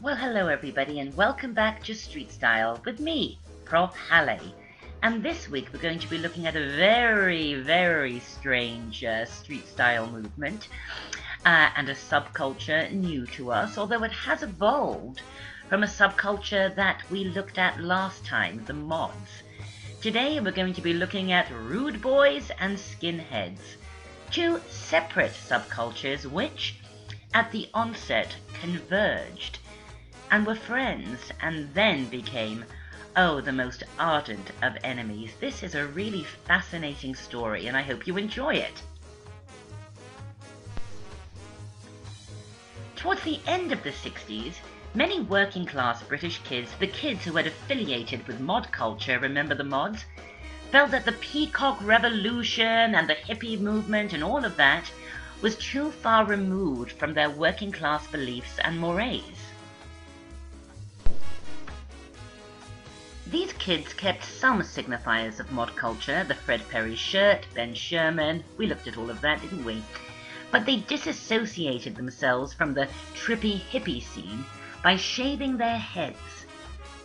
Well, hello everybody, and welcome back to Street Style with me, Prof. Halle. And this week we're going to be looking at a very strange street style movement and a subculture new to us, although it has evolved from a subculture that we looked at last time, the mods. Today we're going to be looking at rude boys and skinheads, two separate subcultures which, at the onset, converged and were friends, and then became, the most ardent of enemies. This is a really fascinating story, and I hope you enjoy it. Towards the end of the 60s, many working-class British kids, the kids who had affiliated with mod culture, remember the mods, felt that the Peacock Revolution and the hippie movement and all of that was too far removed from their working-class beliefs and mores. These kids kept some signifiers of mod culture, the Fred Perry shirt, Ben Sherman, we looked at all of that, didn't we? But they disassociated themselves from the trippy hippie scene by shaving their heads.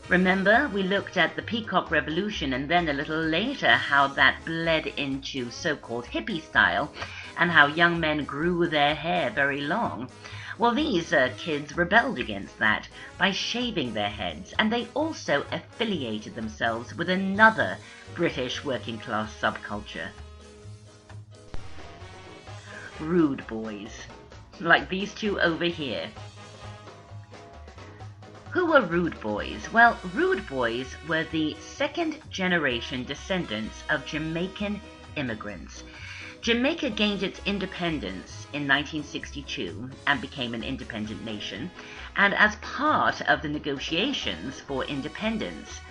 Remember, we looked at the Peacock Revolution and then a little later how that bled into so-called hippie style and how young men grew their hair very long. Well, these kids rebelled against that by shaving their heads, and they also affiliated themselves with another British working-class subculture. Rude boys, like these two over here. Who were rude boys? Well, rude boys were the second-generation descendants of Jamaican immigrants. Jamaica gained its independence in 1962 and became an independent nation, and as part of the negotiations for independence,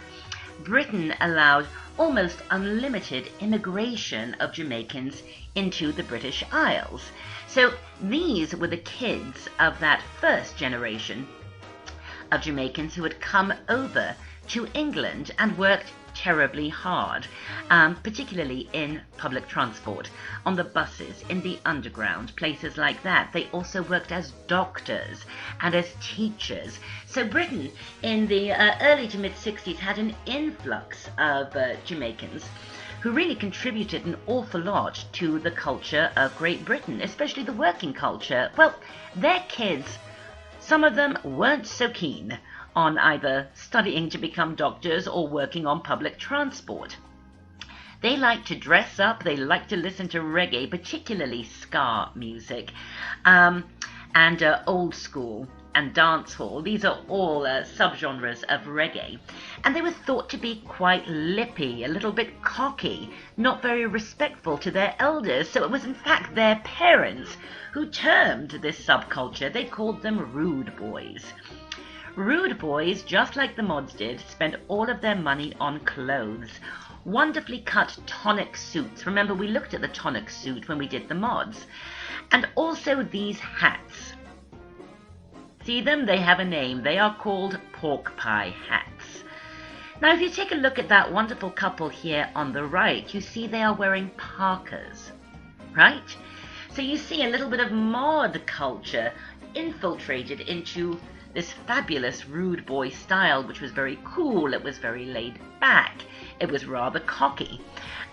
Britain allowed almost unlimited immigration of Jamaicans into the British Isles. So these were the kids of that first generation of Jamaicans who had come over to England and worked terribly hard, particularly in public transport, on the buses, in the underground, places like that. They also worked as doctors and as teachers. So Britain, in the early to mid-60s, had an influx of Jamaicans who really contributed an awful lot to the culture of Great Britain, especially the working culture. Well, their kids, some of them weren't so keen on either studying to become doctors or working on public transport. They like to dress up, they like to listen to reggae, particularly ska music, and old school and dancehall. These are all subgenres of reggae. And they were thought to be quite lippy, a little bit cocky, not very respectful to their elders. So it was in fact their parents who termed this subculture, they called them rude boys. Rude boys, just like the mods did, spent all of their money on clothes. Wonderfully cut tonic suits. Remember, we looked at the tonic suit when we did the mods. And also these hats. See them? They have a name. They are called pork pie hats. Now, if you take a look at that wonderful couple here on the right, you see they are wearing parkas, right? So you see a little bit of mod culture infiltrated into this fabulous rude boy style, which was very cool, it was very laid back, it was rather cocky.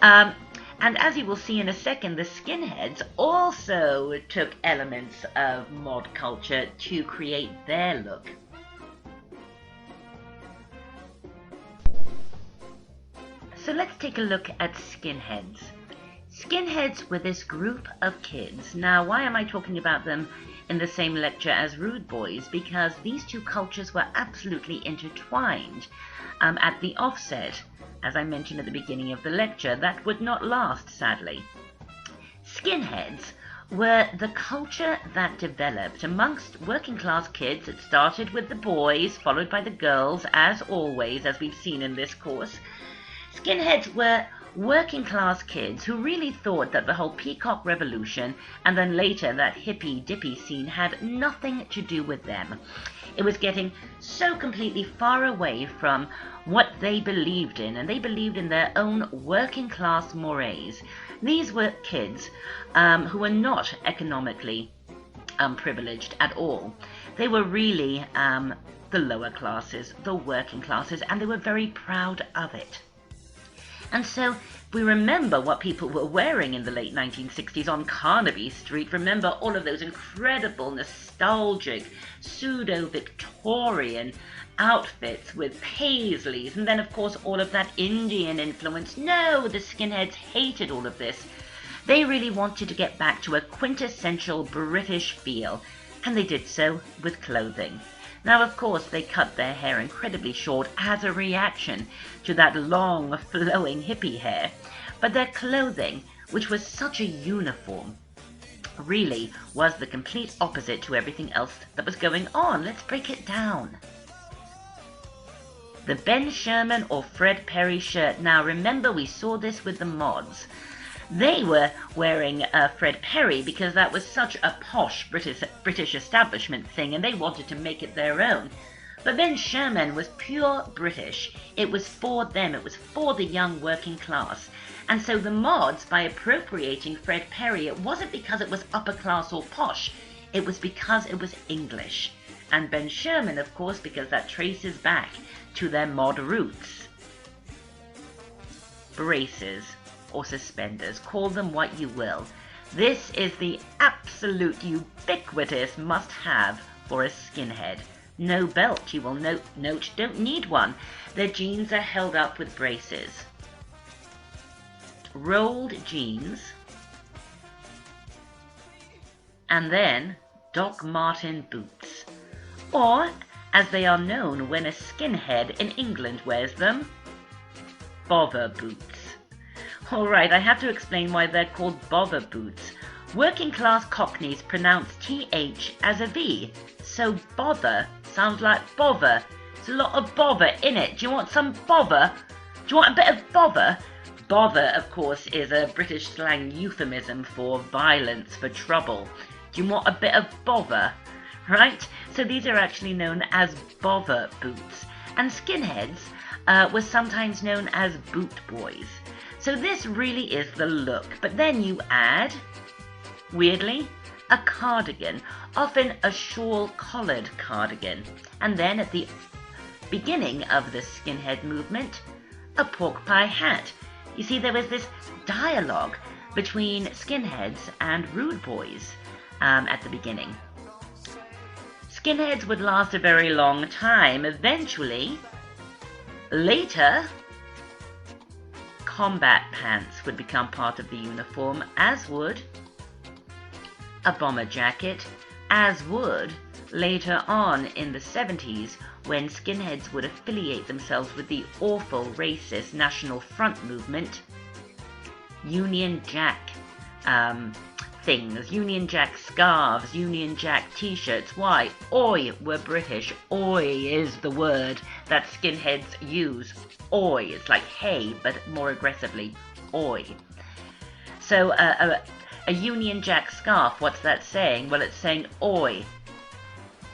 And as you will see in a second, the skinheads also took elements of mod culture to create their look. So let's take a look at skinheads. Skinheads were this group of kids. Now, why am I talking about them in the same lecture as rude boys? Because these two cultures were absolutely intertwined at the offset, as I mentioned at the beginning of the lecture. That would not last, sadly. Skinheads were the culture that developed amongst working class kids. It started with the boys, followed by the girls, as always, as we've seen in this course. Skinheads were working class kids who really thought that the whole Peacock Revolution and then later that hippie dippy scene had nothing to do with them. It was getting so completely far away from what they believed in, and they believed in their own working class mores. These were kids who were not economically privileged at all. They were really the lower classes, the working classes, and they were very proud of it. And so we remember what people were wearing in the late 1960s on Carnaby Street. Remember all of those incredible, nostalgic, pseudo-Victorian outfits with paisleys, and then of course all of that Indian influence. No, the skinheads hated all of this. They really wanted to get back to a quintessential British feel, and they did so with clothing. Now, of course, they cut their hair incredibly short as a reaction to that long, flowing hippie hair. But their clothing, which was such a uniform, really was the complete opposite to everything else that was going on. Let's break it down. The Ben Sherman or Fred Perry shirt. Now, remember, we saw this with the mods. They were wearing Fred Perry because that was such a posh British establishment thing, and they wanted to make it their own. But Ben Sherman was pure British. It was for them. It was for the young working class. And so the mods, by appropriating Fred Perry, it wasn't because it was upper class or posh. It was because it was English. And Ben Sherman, of course, because that traces back to their mod roots. Braces or suspenders, call them what you will. This is the absolute ubiquitous must-have for a skinhead. No belt, you will note, don't need one. Their jeans are held up with braces. Rolled jeans, and then Doc Marten boots, or as they are known when a skinhead in England wears them, bother boots. Alright, I have to explain why they're called bother boots. Working class Cockneys pronounce TH as a V, so bother sounds like bother. There's a lot of bother in it. Do you want some bother? Do you want a bit of bother? Bother, of course, is a British slang euphemism for violence, for trouble. Do you want a bit of bother? Right? So these are actually known as bother boots. And skinheads were sometimes known as boot boys. So this really is the look. But then you add, weirdly, a cardigan, often a shawl-collared cardigan. And then at the beginning of the skinhead movement, a pork pie hat. You see, there was this dialogue between skinheads and rude boys at the beginning. Skinheads would last a very long time. Eventually, later, combat pants would become part of the uniform, as would a bomber jacket, as would later on in the 70s, when skinheads would affiliate themselves with the awful racist National Front movement, Union Jack things, Union Jack scarves, Union Jack t-shirts. Why? Oi, we're British. Oi is the word that skinheads use. Oi, it's like hey, but more aggressively. Oi. So a Union Jack scarf, what's that saying? Well, it's saying oi.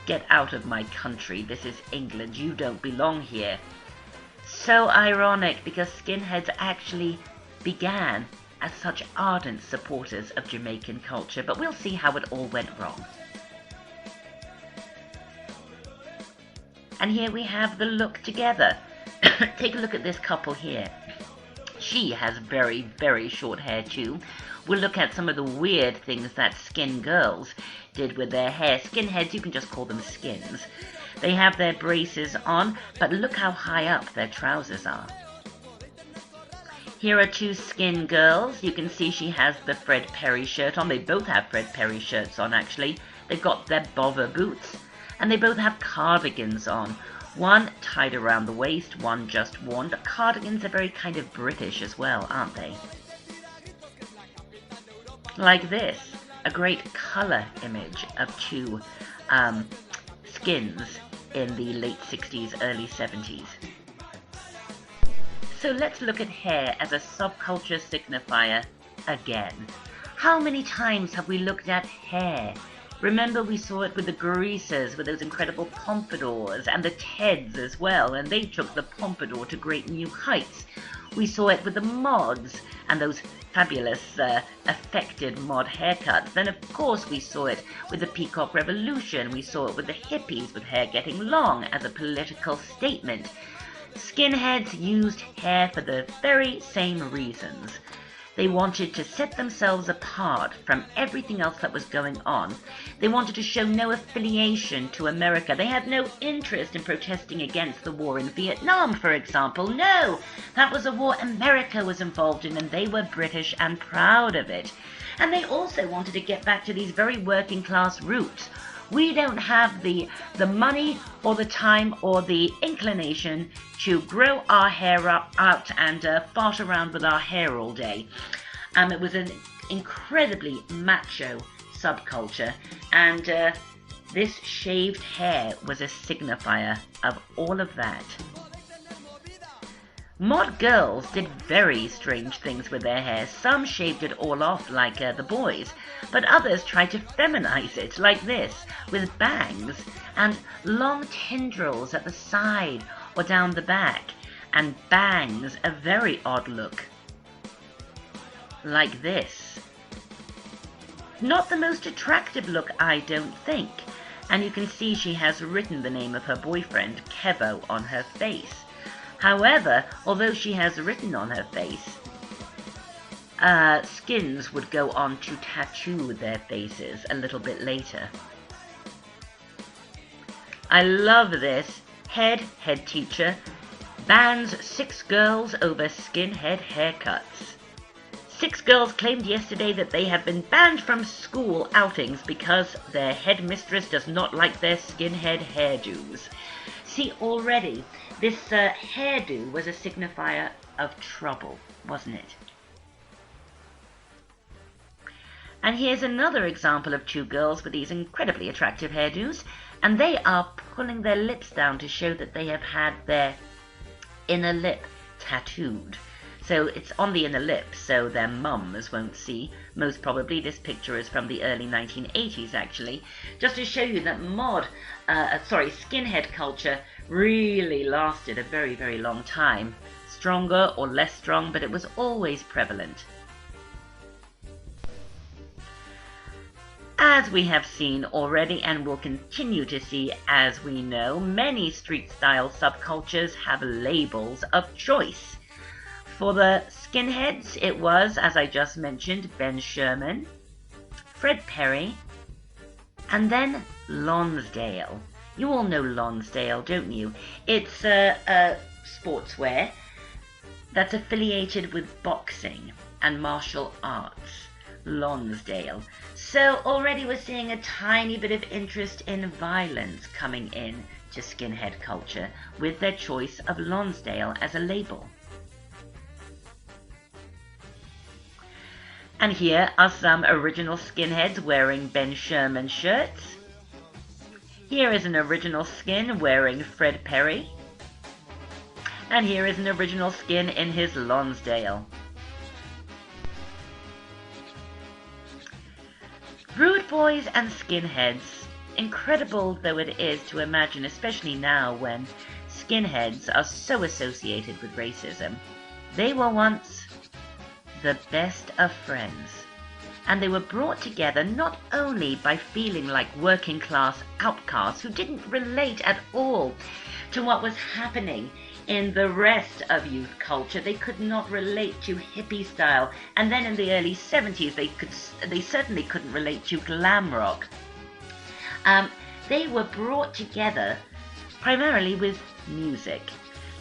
Get out of my country. This is England. You don't belong here. So ironic, because skinheads actually began as such ardent supporters of Jamaican culture, but we'll see how it all went wrong. And here we have the look together. Take a look at this couple here. She has very, very short hair too. We'll look at some of the weird things that skin girls did with their hair. Skinheads, you can just call them skins. They have their braces on, but look how high up their trousers are. Here are two skin girls. You can see she has the Fred Perry shirt on. They both have Fred Perry shirts on, actually. They've got their bother boots. And they both have cardigans on. One tied around the waist, one just worn. But cardigans are very kind of British as well, aren't they? Like this. A great colour image of two skins in the late 60s, early 70s. So let's look at hair as a subculture signifier again. How many times have we looked at hair Remember, we saw it with the greasers, with those incredible pompadours, and the Teds as well, and they took the pompadour to great new heights. We saw it with the mods, and those fabulous affected mod haircuts. Then, of course, we saw it with the Peacock Revolution. We saw it with the hippies, with hair getting long as a political statement. Skinheads used hair for the very same reasons. They wanted to set themselves apart from everything else that was going on. They wanted to show no affiliation to America. They had no interest in protesting against the war in Vietnam, for example. No, that was a war America was involved in, and they were British and proud of it. And they also wanted to get back to these very working class roots. We don't have the money or the time or the inclination to grow our hair out and fart around with our hair all day. It was an incredibly macho subculture, and this shaved hair was a signifier of all of that. Mod girls did very strange things with their hair. Some shaved it all off like the boys, but others tried to feminize it like this, with bangs and long tendrils at the side or down the back, and bangs, a very odd look, like this. Not the most attractive look, I don't think, and you can see she has written the name of her boyfriend, Kevo, on her face. However, although she has written on her face, Skins would go on to tattoo their faces a little bit later. I love this. Head teacher bans 6 girls over skinhead haircuts. 6 girls claimed yesterday that they have been banned from school outings because their headmistress does not like their skinhead hairdos. See, already, this hairdo was a signifier of trouble, wasn't it? And here's another example of 2 girls with these incredibly attractive hairdos, and they are pulling their lips down to show that they have had their inner lip tattooed. So it's on the inner lip, so their mums won't see. Most probably this picture is from the early 1980s, actually, just to show you that skinhead culture really lasted a very, very long time. Stronger or less strong, but it was always prevalent. As we have seen already and will continue to see as we know, many street-style subcultures have labels of choice. For the skinheads, it was, as I just mentioned, Ben Sherman, Fred Perry, and then Lonsdale. You all know Lonsdale, don't you? It's sportswear that's affiliated with boxing and martial arts. Lonsdale. So already we're seeing a tiny bit of interest in violence coming in to skinhead culture with their choice of Lonsdale as a label. And here are some original skinheads wearing Ben Sherman shirts. Here is an original skin wearing Fred Perry. And here is an original skin in his Lonsdale. Rude boys and skinheads, incredible though it is to imagine, especially now when skinheads are so associated with racism, they were once the best of friends. And they were brought together not only by feeling like working class outcasts who didn't relate at all to what was happening in the rest of youth culture. They could not relate to hippie style, and then in the early 70s they certainly couldn't relate to glam rock. They were brought together primarily with music.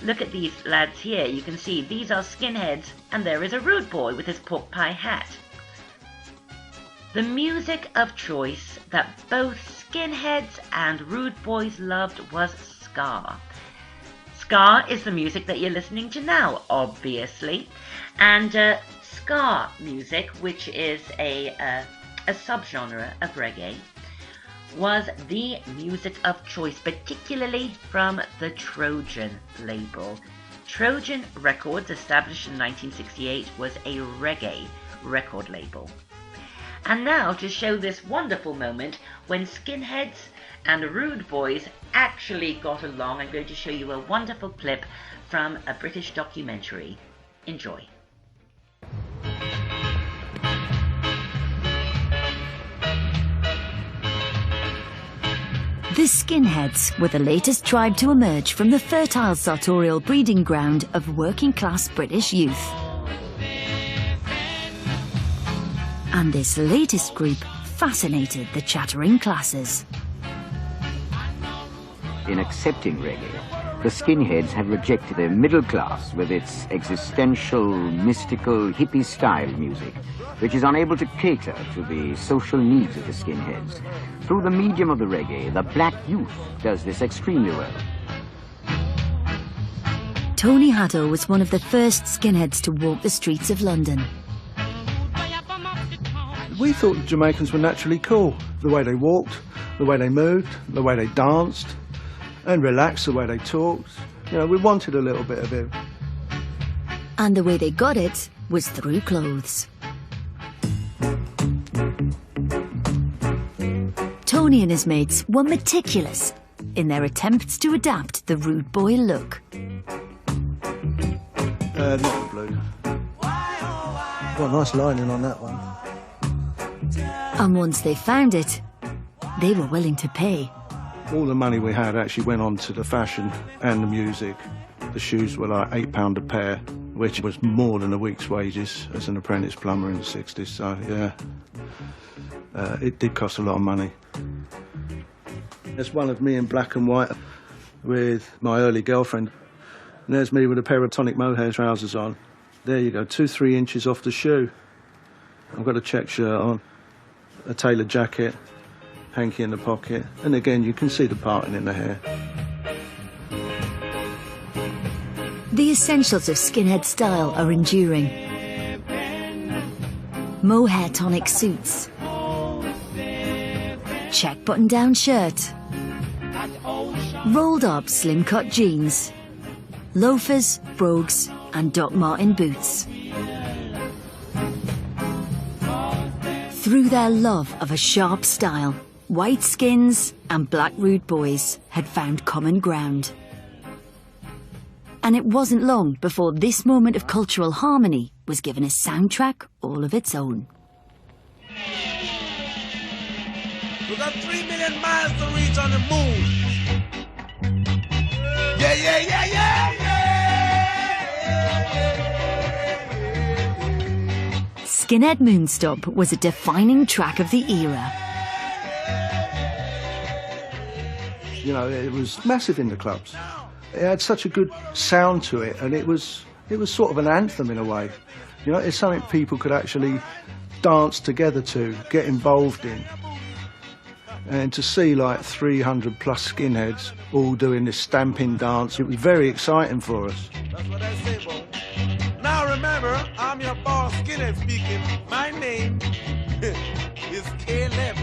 Look at these lads here. You can see these are skinheads, and there is a rude boy with his pork pie hat. The music of choice that both skinheads and rude boys loved was ska. Ska is the music that you're listening to now, obviously, and ska music, which is a subgenre of reggae, was the music of choice, particularly from the Trojan label. Trojan Records, established in 1968, was a reggae record label. And now, to show this wonderful moment when Skinheads and Rude Boys actually got along, I'm going to show you a wonderful clip from a British documentary. Enjoy. The Skinheads were the latest tribe to emerge from the fertile sartorial breeding ground of working-class British youth. And this latest group fascinated the chattering classes. In accepting reggae, the Skinheads have rejected the middle class with its existential, mystical, hippie-style music, which is unable to cater to the social needs of the Skinheads. Through the medium of the reggae, the black youth does this extremely well. Tony Haddo was one of the first Skinheads to walk the streets of London. We thought the Jamaicans were naturally cool. The way they walked, the way they moved, the way they danced, and relaxed, the way they talked. You know, we wanted a little bit of it. And the way they got it was through clothes. Tony and his mates were meticulous in their attempts to adapt the rude boy look. Not blue. Got a nice lining on that one. And once they found it, they were willing to pay. All the money we had actually went on to the fashion and the music. The shoes were like £8 a pair, which was more than a week's wages as an apprentice plumber in the 60s, so yeah. It did cost a lot of money. There's one of me in black and white with my early girlfriend. And there's me with a pair of tonic mohair trousers on. There you go, 2-3 inches off the shoe. I've got a check shirt on, a tailored jacket, hanky in the pocket, and again you can see the parting in the hair. The essentials of skinhead style are enduring. Mohair tonic suits, check button-down shirt, rolled up slim-cut jeans, loafers, brogues and Doc Marten boots. Through their love of a sharp style, white skins and black rude boys had found common ground. And it wasn't long before this moment of cultural harmony was given a soundtrack all of its own. We got 3 million miles to reach on the moon. Yeah, yeah, yeah, yeah, yeah. Skinhead Moonstomp was a defining track of the era. You know, it was massive in the clubs. It had such a good sound to it, and it was sort of an anthem in a way. You know, it's something people could actually dance together to, get involved in. And to see like 300 plus skinheads all doing this stamping dance, it was very exciting for us. That's what I say, boy. Now remember, I'm your boss, Skinhead speaking. My name is Caleb.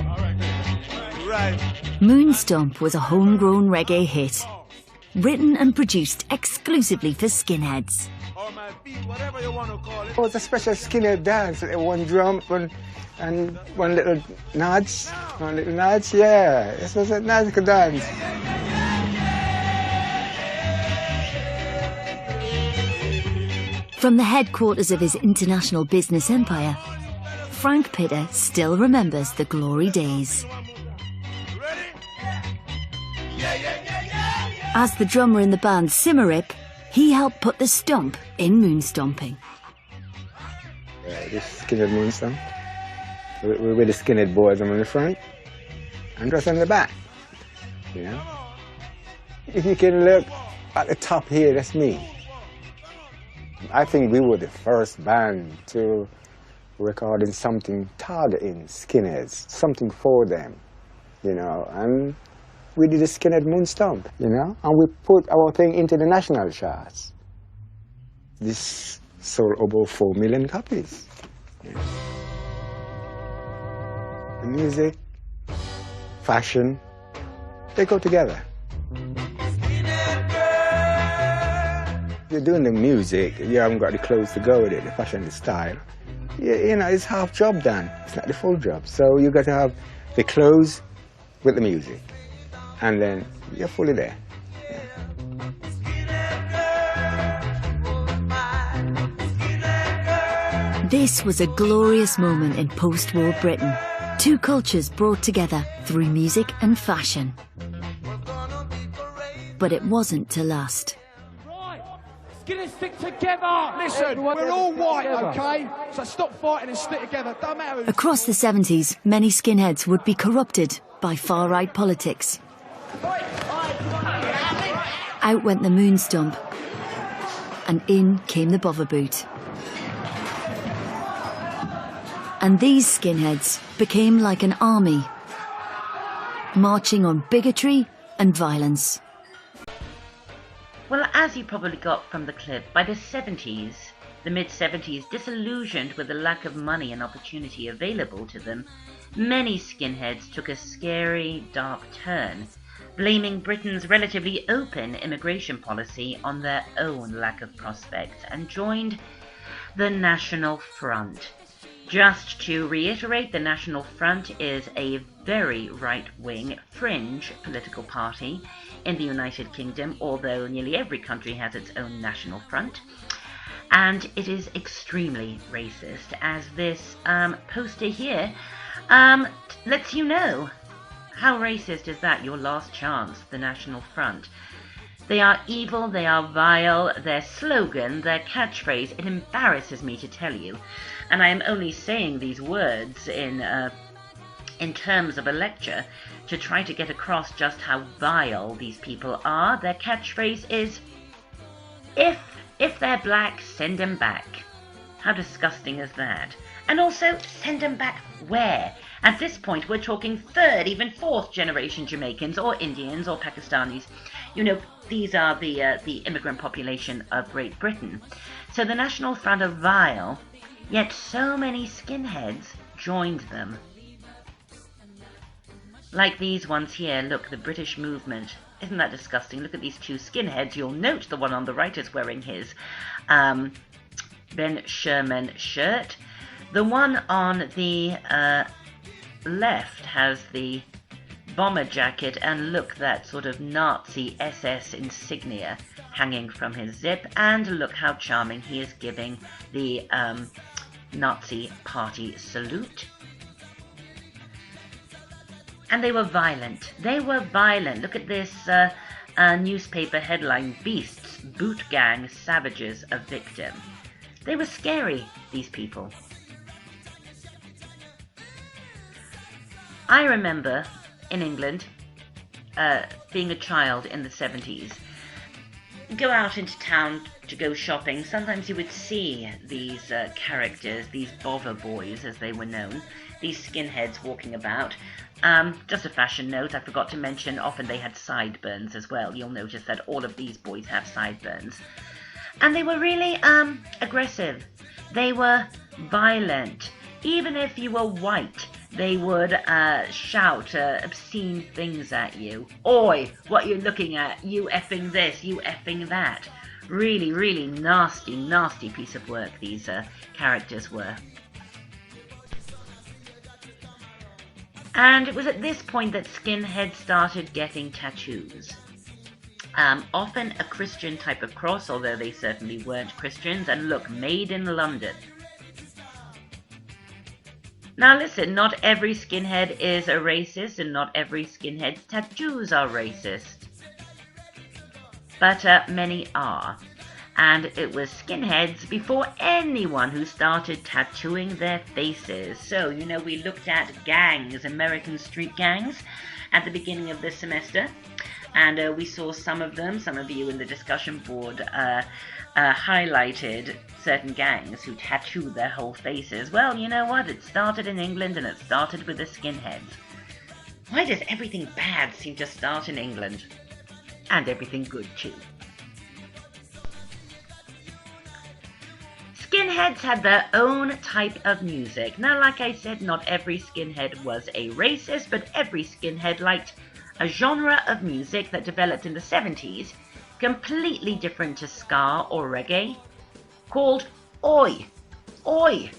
Right. Moonstomp was a homegrown reggae hit, written and produced exclusively for skinheads. Or my beat, whatever you want to call it. It was a special skinhead dance. One drum and one little nods. One little nods, yeah. It was a nice dance. From the headquarters of his international business empire, Frank Pitter still remembers the glory days. As the drummer in the band Simmerip, he helped put the stomp in moonstomping. This skinhead moonstomp. We're with the skinhead boys on the front and us on the back. You know? If you can look at the top here, that's me. I think we were the first band to record something targeting skinheads, something for them, you know, and we did a skinhead moonstomp, you know, and we put our thing into the national charts. This sold about 4 million copies. You know. The music, fashion, they go together. You're doing the music, you haven't got the clothes to go with it, the fashion, the style. you know, it's half job done. It's not the full job. So you got to have the clothes with the music, and then you're fully there. This was a glorious moment in post-war Britain. Two cultures brought together through music and fashion. But it wasn't to last. Right, skinheads stick together. Listen, we're all white, okay? So stop fighting and stick together. Don't matter who. Across the 70s, many skinheads would be corrupted by far-right politics. Out went the moonstomp, and in came the botherboot. And these skinheads became like an army, marching on bigotry and violence. Well, as you probably got from the clip, by the 70s, the mid-70s, disillusioned with the lack of money and opportunity available to them, many skinheads took a scary, dark turn, blaming Britain's relatively open immigration policy on their own lack of prospects, and joined the National Front. Just to reiterate, the National Front is a very right-wing, fringe political party in the United Kingdom, although nearly every country has its own National Front. And it is extremely racist, as this poster here lets you know. How racist is that? Your last chance, the National Front. They are evil, they are vile, their slogan, their catchphrase, it embarrasses me to tell you. And I am only saying these words in terms of a lecture to try to get across just how vile these people are. Their catchphrase is, if they're black, send them back. How disgusting is that? And also, send them back where? At this point, we're talking third, even fourth generation Jamaicans or Indians or Pakistanis. You know, these are the immigrant population of Great Britain. So the National Front are vile, yet so many skinheads joined them. Like these ones here, look, the British movement. Isn't that disgusting? Look at these two skinheads. You'll note the one on the right is wearing his Ben Sherman shirt. The one on the left has the bomber jacket, and look, that sort of Nazi SS insignia hanging from his zip, and look how charming he is giving the Nazi party salute. And they were violent. They were violent. Look at this newspaper headline, Beasts, Boot Gang, Savages, a Victim. They were scary, these people. I remember in England, being a child in the 70s, go out into town to go shopping. Sometimes you would see these characters, these bother boys as they were known, these skinheads walking about. Just a fashion note, I forgot to mention, often they had sideburns as well. You'll notice that all of these boys have sideburns. And they were really aggressive. They were violent. Even if you were white, they would shout obscene things at you. Oi, what you looking at? You effing this, you effing that. Really, really nasty, nasty piece of work these characters were. And it was at this point that skinheads started getting tattoos. Often a Christian type of cross, although they certainly weren't Christians, and look, made in London. Now listen, not every skinhead is a racist, and not every skinhead's tattoos are racist. But many are. And it was skinheads before anyone who started tattooing their faces. So, you know, we looked at gangs, American street gangs, at the beginning of this semester. And we saw some of them, some of you in the discussion board highlighted certain gangs who tattooed their whole faces. Well, you know what? It started in England, and it started with the skinheads. Why does everything bad seem to start in England? And everything good, too. Skinheads had their own type of music. Now, like I said, not every skinhead was a racist, but every skinhead liked a genre of music that developed in the 70s, completely different to ska or reggae, called Oi. Oi.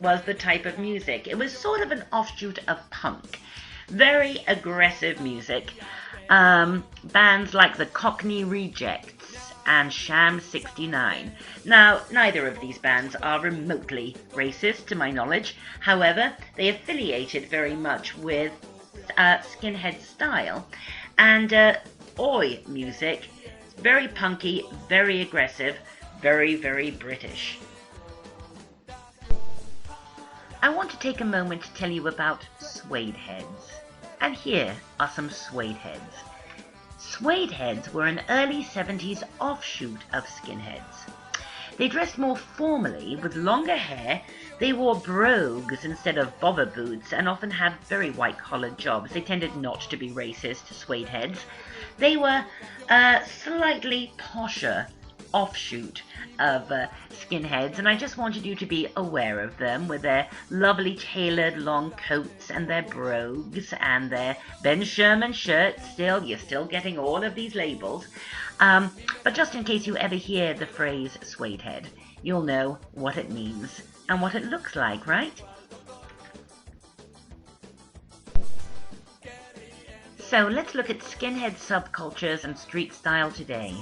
was the type of music. It was sort of an offshoot of punk. Very aggressive music. Bands like the Cockney Rejects and Sham 69. Now, neither of these bands are remotely racist, to my knowledge. However, they affiliated very much with skinhead style and oi music. Very punky, very aggressive, very, very British. I want to take a moment to tell you about suede heads. And here are some suede heads. Suede heads were an early 70s offshoot of skinheads. They dressed more formally with longer hair. They wore brogues instead of bobber boots and often had very white-collared jobs. They tended not to be racist, suede heads. They were a slightly posher offshoot of skinheads, and I just wanted you to be aware of them with their lovely tailored long coats and their brogues and their Ben Sherman shirts. You're still getting all of these labels. But just in case you ever hear the phrase suede head, you'll know what it means and what it looks like, right? So let's look at skinhead subcultures and street style today.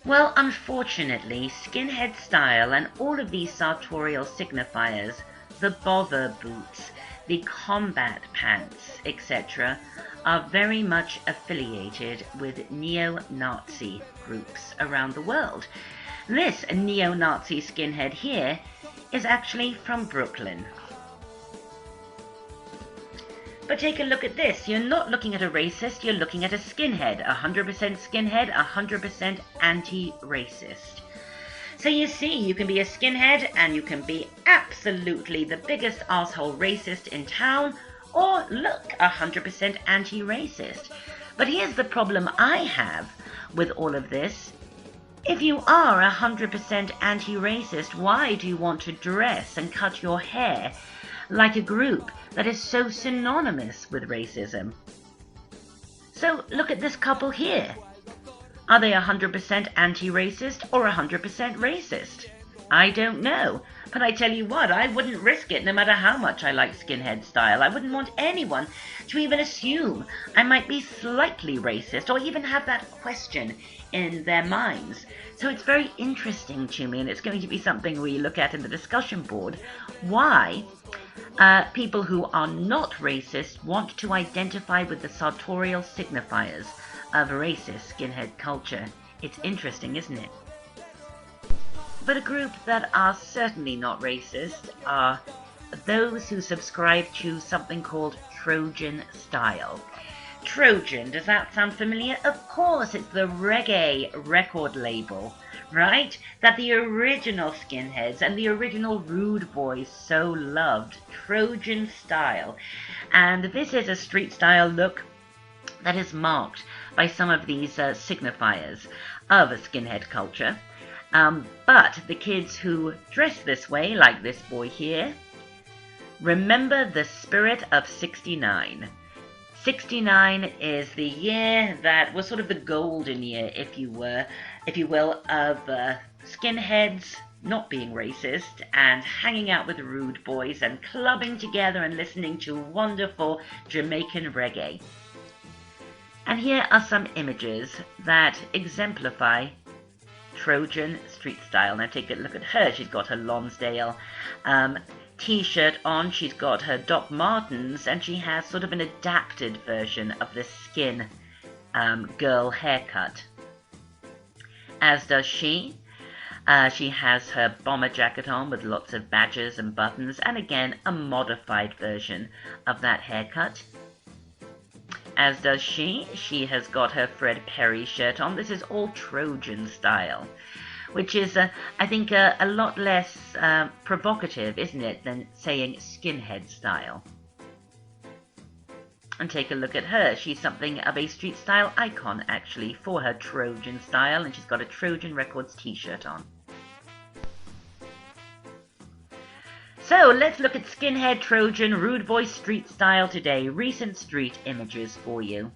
Well, unfortunately, skinhead style and all of these sartorial signifiers, the bother boots, the combat pants, etc., are very much affiliated with neo-Nazi groups around the world. This neo-Nazi skinhead here is actually from Brooklyn. But take a look at this. You're not looking at a racist, you're looking at a skinhead. 100% skinhead, 100% anti-racist. So you see, you can be a skinhead and you can be absolutely the biggest asshole racist in town, or look, 100% anti-racist. But here's the problem I have with all of this. If you are 100% anti-racist, why do you want to dress and cut your hair like a group that is so synonymous with racism? So look at this couple here. Are they 100% anti-racist or 100% racist? I don't know, but I tell you what, I wouldn't risk it no matter how much I like skinhead style. I wouldn't want anyone to even assume I might be slightly racist or even have that question in their minds. So it's very interesting to me, and it's going to be something we look at in the discussion board, why people who are not racist want to identify with the sartorial signifiers of racist skinhead culture. It's interesting, isn't it? But a group that are certainly not racist are those who subscribe to something called Trojan style. Trojan, does that sound familiar? Of course, it's the reggae record label, right? That the original skinheads and the original rude boys so loved. Trojan style. And this is a street style look that is marked by some of these signifiers of a skinhead culture. But the kids who dress this way, like this boy here, remember the spirit of 69. 69 is the year that was sort of the golden year, if you will, of skinheads not being racist and hanging out with rude boys and clubbing together and listening to wonderful Jamaican reggae. And here are some images that exemplify Trojan street style. Now take a look at her. She's got her Lonsdale t-shirt on, she's got her Doc Martens, and she has sort of an adapted version of the skin girl haircut. As does she. She has her bomber jacket on with lots of badges and buttons, and again a modified version of that haircut. As does she. She has got her Fred Perry shirt on. This is all Trojan style, which is, I think, a lot less provocative, isn't it, than saying skinhead style. And take a look at her. She's something of a street style icon, actually, for her Trojan style, and she's got a Trojan Records t-shirt on. So let's look at skinhead, Trojan, rude boy street style today. Recent street images for you.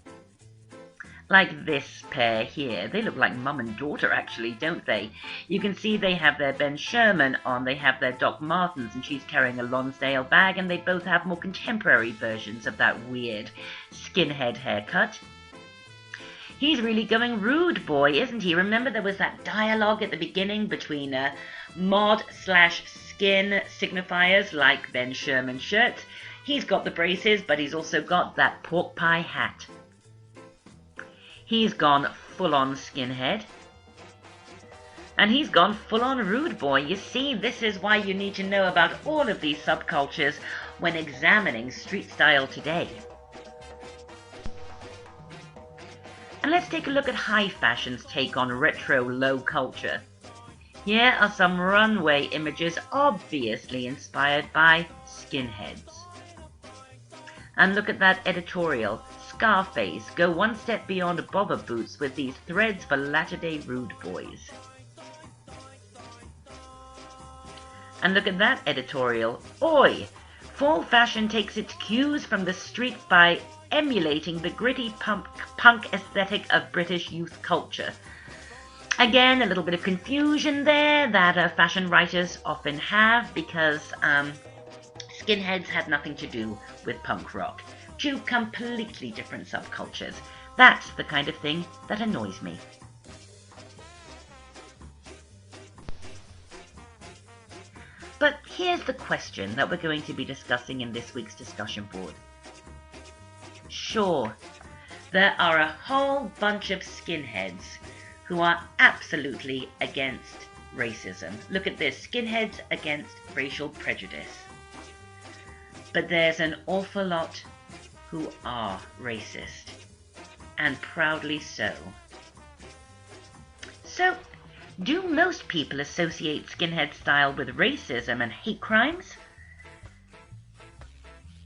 Like this pair here. They look like mum and daughter, actually, don't they? You can see they have their Ben Sherman on, they have their Doc Martens, and she's carrying a Lonsdale bag, and they both have more contemporary versions of that weird skinhead haircut. He's really going rude boy, isn't he? Remember there was that dialogue at the beginning between mod/skin signifiers like Ben Sherman shirts. He's got the braces, but he's also got that pork pie hat. He's gone full-on skinhead. And he's gone full-on rude boy. You see, this is why you need to know about all of these subcultures when examining street style today. And let's take a look at high fashion's take on retro low culture. Here are some runway images obviously inspired by skinheads. And look at that editorial. Scarface, go one step beyond bobber boots with these threads for latter-day rude boys. And look at that editorial. Oi! Fall fashion takes its cues from the street by emulating the gritty punk aesthetic of British youth culture. Again, a little bit of confusion there that fashion writers often have, because skinheads had nothing to do with punk rock. Two completely different subcultures. That's the kind of thing that annoys me. But here's the question that we're going to be discussing in this week's discussion board. Sure, there are a whole bunch of skinheads who are absolutely against racism. Look at this, skinheads against racial prejudice. But there's an awful lot who are racist, and proudly so. So, do most people associate skinhead style with racism and hate crimes?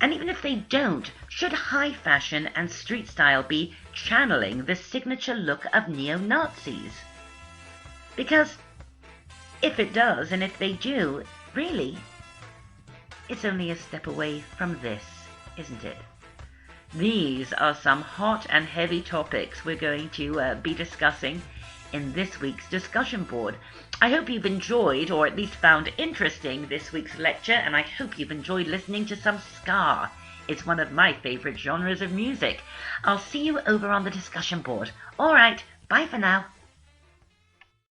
And even if they don't, should high fashion and street style be channeling the signature look of neo-Nazis? Because if it does, and if they do, really, it's only a step away from this, isn't it? These are some hot and heavy topics we're going to be discussing in this week's discussion board. I hope you've enjoyed, or at least found interesting, this week's lecture, and I hope you've enjoyed listening to some ska. It's one of my favourite genres of music. I'll see you over on the discussion board. Alright, bye for now.